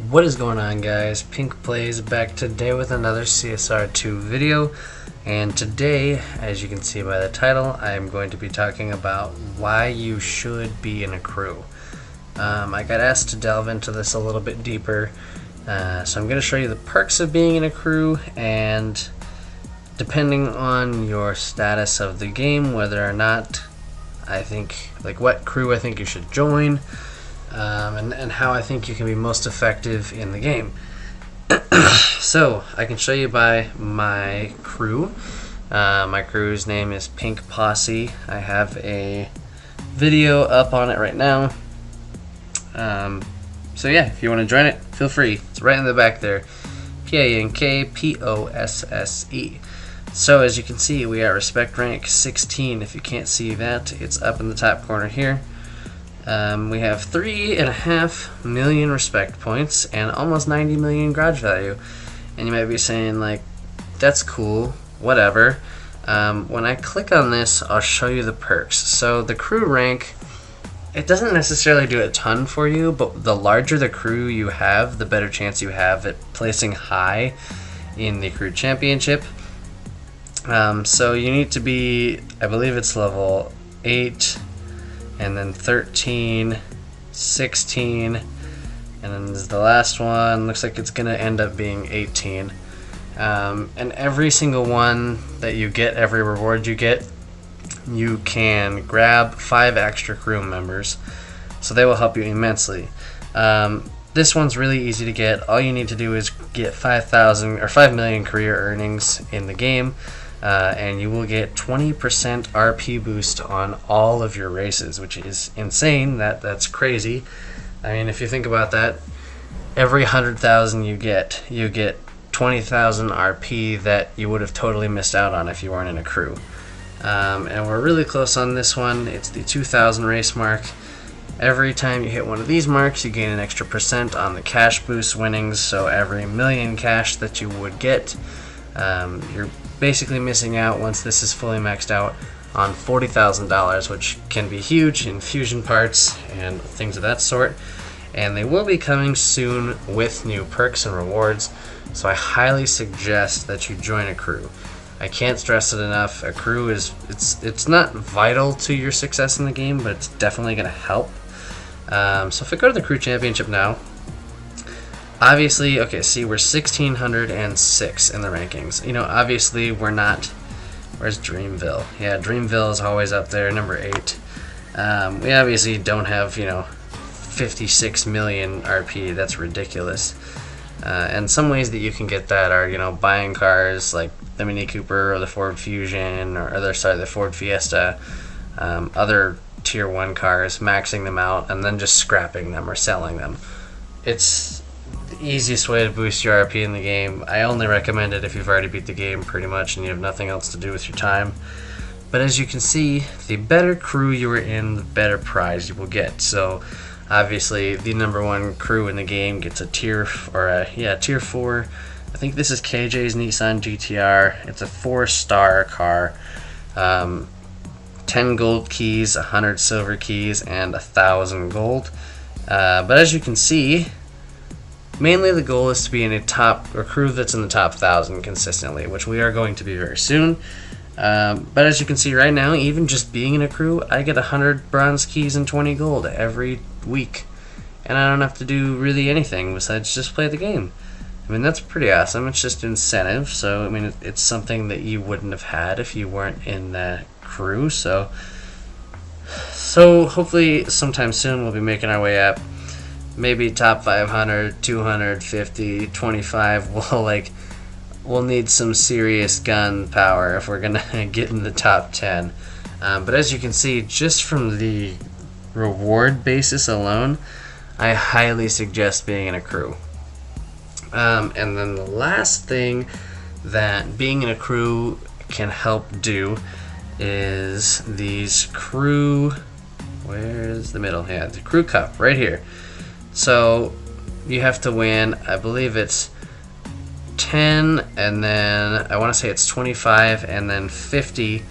What is going on, guys? Pink Plays back today with another CSR2 video, and today, as you can see by the title, I am going to be talking about why you should be in a crew. I got asked to delve into this a little bit deeper, so I'm going to show you the perks of being in a crew, and depending on your status of the game, whether or not what crew I think you should join, and how I think you can be most effective in the game. So I can show you by my crew. My crew's name is Pink Posse. I have a video up on it right now. So yeah, if you want to join it, feel free. It's right in the back there. PANKPOSSE. So as you can see, we are respect rank 16. If you can't see that, it's up in the top corner here. We have 3.5 million respect points and almost 90 million garage value. And you might be saying, like, that's cool, whatever. When I click on this, I'll show you the perks. So the crew rank, it doesn't necessarily do a ton for you, but the larger the crew you have, the better chance you have at placing high in the crew championship. So you need to be, I believe it's level 8, and then 13, 16, and then the last one looks like it's going to end up being 18. And every single one that you get, every reward you get, you can grab 5 extra crew members, so they will help you immensely. This one's really easy to get. All you need to do is get 5,000 or 5 million career earnings in the game. And you will get 20% RP boost on all of your races, which is insane. That's crazy. I mean, if you think about that, every 100,000 you get 20,000 RP that you would have totally missed out on if you weren't in a crew. And we're really close on this one. It's the 2,000 race mark. Every time you hit one of these marks, you gain an extra % on the cash boost winnings. So every million cash that you would get, you're basically missing out, once this is fully maxed out, on $40,000, which can be huge in fusion parts and things of that sort. And they will be coming soon with new perks and rewards, so I highly suggest that you join a crew. I can't stress it enough. A crew is it's not vital to your success in the game, but it's definitely going to help. So if I go to the crew championship now, obviously, okay, see, we're 1,606 in the rankings. You know, obviously, we're not. Where's Dreamville? Yeah, Dreamville is always up there, number 8. We obviously don't have, 56 million RP. That's ridiculous. And some ways that you can get that are, buying cars like the Mini Cooper or the Ford Fusion or the Ford Fiesta, other Tier 1 cars, maxing them out, and then just scrapping them or selling them. It's the easiest way to boost your RP in the game. I only recommend it if you've already beat the game pretty much and you have nothing else to do with your time. But as you can see, the better crew you are in, the better prize you will get. So obviously the number 1 crew in the game gets a tier 4. I think this is KJ's Nissan GTR. It's a 4-star car. 10 gold keys, 100 silver keys, and 1,000 gold. But as you can see, mainly the goal is to be in a crew that's in the top 1,000 consistently, which we are going to be very soon. But as you can see right now, even just being in a crew, I get 100 bronze keys and 20 gold every week. And I don't have to do really anything besides just play the game. I mean, that's pretty awesome. It's just incentive, so I mean, it's something that you wouldn't have had if you weren't in that crew. So hopefully sometime soon we'll be making our way up. Maybe top 500, 250, 25. We'll need some serious gun power if we're gonna get in the top 10. But as you can see, just from the reward basis alone, I highly suggest being in a crew. And then the last thing that being in a crew can help do is these crew. Where's the middle? Yeah, the crew cup right here. So you have to win, I believe it's 10, and then I want to say it's 25, and then 50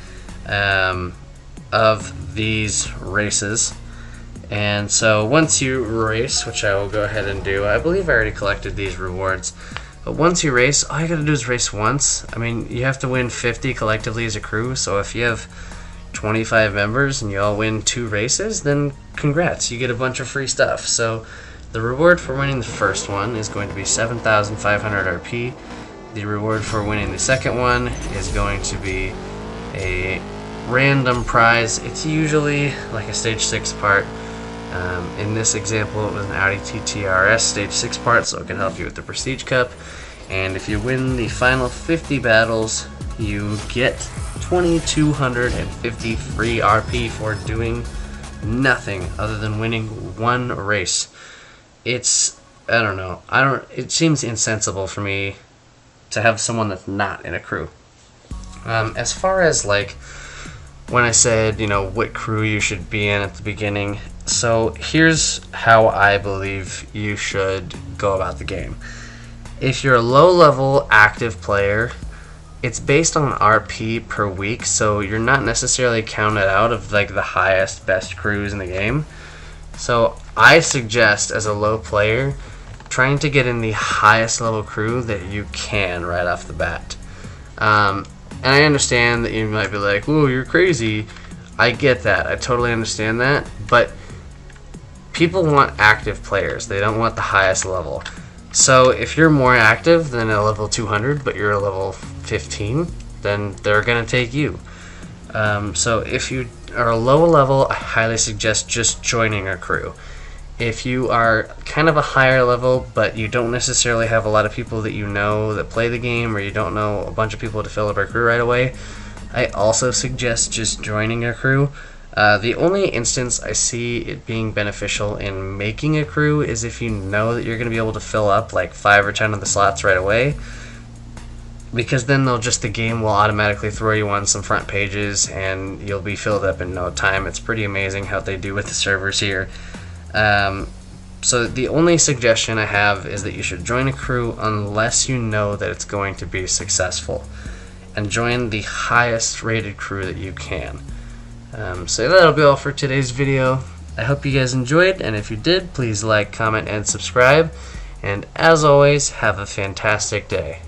of these races. And so once you race, which I will go ahead and do, I believe I already collected these rewards, but once you race, all you gotta do is race once. I mean, you have to win 50 collectively as a crew, so if you have 25 members and you all win 2 races, then congrats, you get a bunch of free stuff. So the reward for winning the first one is going to be 7,500 RP. The reward for winning the second one is going to be a random prize. It's usually like a stage 6 part. In this example, it was an Audi TT RS stage 6 part, so it can help you with the Prestige Cup. And if you win the final 50 battles, you get 2,250 free RP for doing nothing other than winning 1 race. It's, I don't know, it seems insensible for me to have someone that's not in a crew. As far as like when I said, you know, what crew you should be in at the beginning, so here's how I believe you should go about the game. If you're a low-level active player, it's based on RP per week, so you're not necessarily counted out of like the highest, best crews in the game. So I suggest, as a low player, trying to get in the highest level crew that you can right off the bat. And I understand that you might be like, "Ooh, you're crazy." I get that. I totally understand that. But people want active players. They don't want the highest level. So if you're more active than a level 200, but you're a level 15, then they're going to take you. So if you are a low level, I highly suggest just joining a crew. If you are kind of a higher level, but you don't necessarily have a lot of people that you know that play the game, or you don't know a bunch of people to fill up a crew right away, I also suggest just joining a crew. The only instance I see it being beneficial in making a crew is if you know that you're going to be able to fill up like 5 or 10 of the slots right away, because then the game will automatically throw you on some front pages and you'll be filled up in no time. It's pretty amazing how they do with the servers here. So the only suggestion I have is that you should join a crew unless you know that it's going to be successful, and join the highest rated crew that you can. So that'll be all for today's video. I hope you guys enjoyed, and if you did, please like, comment, and subscribe. And as always, have a fantastic day.